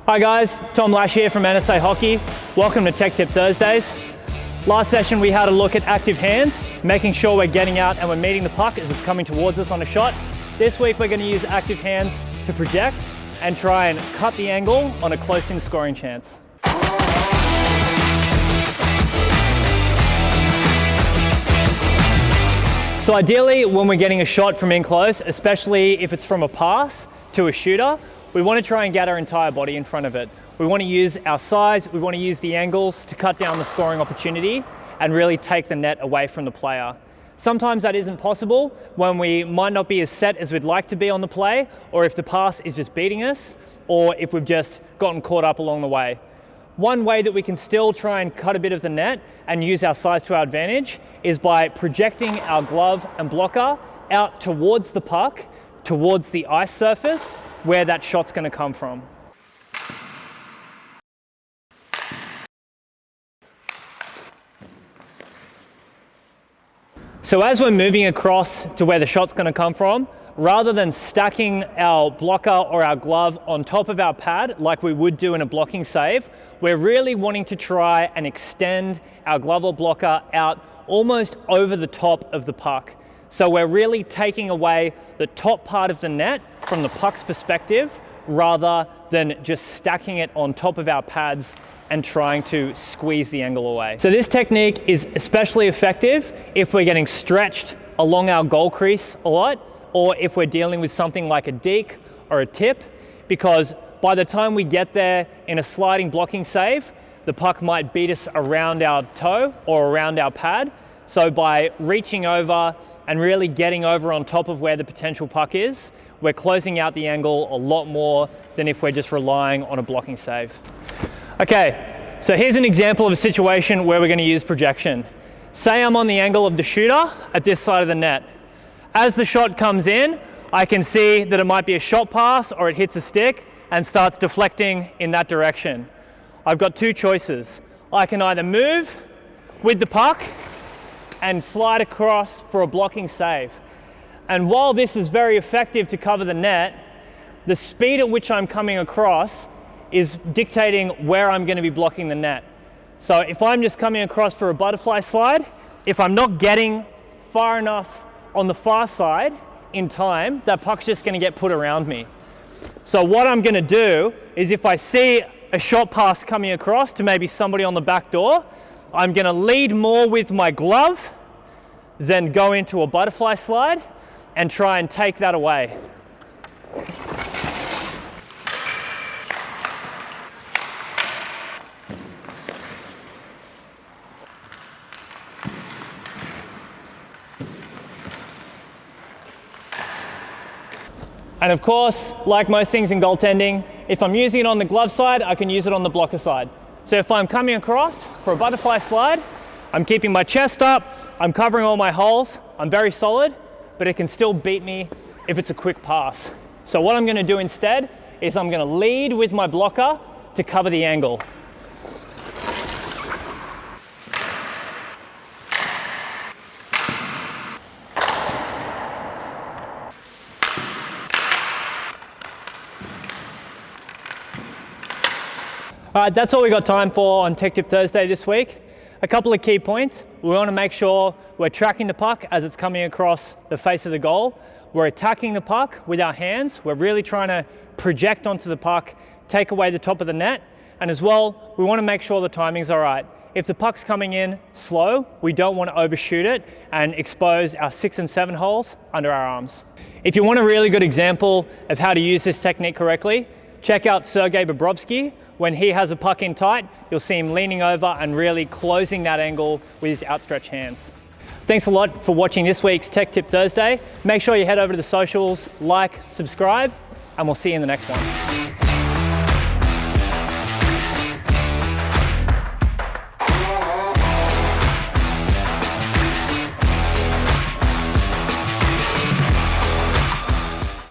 Hi guys, Tom Lasher here from NSA Hockey. Welcome to Tech Tip Thursdays. Last session we had a look at active hands, making sure we're getting out and we're meeting the puck as it's coming towards us on a shot. This week we're going to use active hands to project and try and cut the angle on a close-in scoring chance. So ideally, when we're getting a shot from in close, especially if it's from a pass to a shooter, we want to try and get our entire body in front of it. We want to use our size, we want to use the angles to cut down the scoring opportunity and really take the net away from the player. Sometimes that isn't possible when we might not be as set as we'd like to be on the play, or if the pass is just beating us, or if we've just gotten caught up along the way. One way that we can still try and cut a bit of the net and use our size to our advantage is by projecting our glove and blocker out towards the puck, towards the ice surface, where that shot's going to come from. So as we're moving across to where the shot's going to come from, rather than stacking our blocker or our glove on top of our pad like we would do in a blocking save, we're really wanting to try and extend our glove or blocker out almost over the top of the puck. So we're really taking away the top part of the net from the puck's perspective rather than just stacking it on top of our pads and trying to squeeze the angle away. So this technique is especially effective if we're getting stretched along our goal crease a lot, or if we're dealing with something like a deke or a tip, because by the time we get there in a sliding blocking save, the puck might beat us around our toe or around our pad. So by reaching over and really getting over on top of where the potential puck is, we're closing out the angle a lot more than if we're just relying on a blocking save. Okay, so here's an example of a situation where we're going to use projection. Say I'm on the angle of the shooter at this side of the net. As the shot comes in, I can see that it might be a shot pass or it hits a stick and starts deflecting in that direction. I've got two choices. I can either move with the puck and slide across for a blocking save. And while this is very effective to cover the net, the speed at which I'm coming across is dictating where I'm going to be blocking the net. So if I'm just coming across for a butterfly slide, if I'm not getting far enough on the far side in time, that puck's just going to get put around me. So what I'm going to do is, if I see a shot pass coming across to maybe somebody on the back door, I'm going to lead more with my glove than go into a butterfly slide and try and take that away. And of course, like most things in goaltending, if I'm using it on the glove side, I can use it on the blocker side. So if I'm coming across for a butterfly slide, I'm keeping my chest up, I'm covering all my holes, I'm very solid, but it can still beat me if it's a quick pass. So what I'm going to do instead is I'm going to lead with my blocker to cover the angle. All right, that's all we got time for on Tech Tip Thursday this week. A couple of key points. We want to make sure we're tracking the puck as it's coming across the face of the goal. We're attacking the puck with our hands. We're really trying to project onto the puck, take away the top of the net. And as well, we want to make sure the timing's all right. If the puck's coming in slow, we don't want to overshoot it and expose our 6 and 7 holes under our arms. If you want a really good example of how to use this technique correctly, check out Sergei Bobrovsky. When he has a puck in tight, you'll see him leaning over and really closing that angle with his outstretched hands. Thanks a lot for watching this week's Tech Tip Thursday. Make sure you head over to the socials, like, subscribe, and we'll see you in the next one.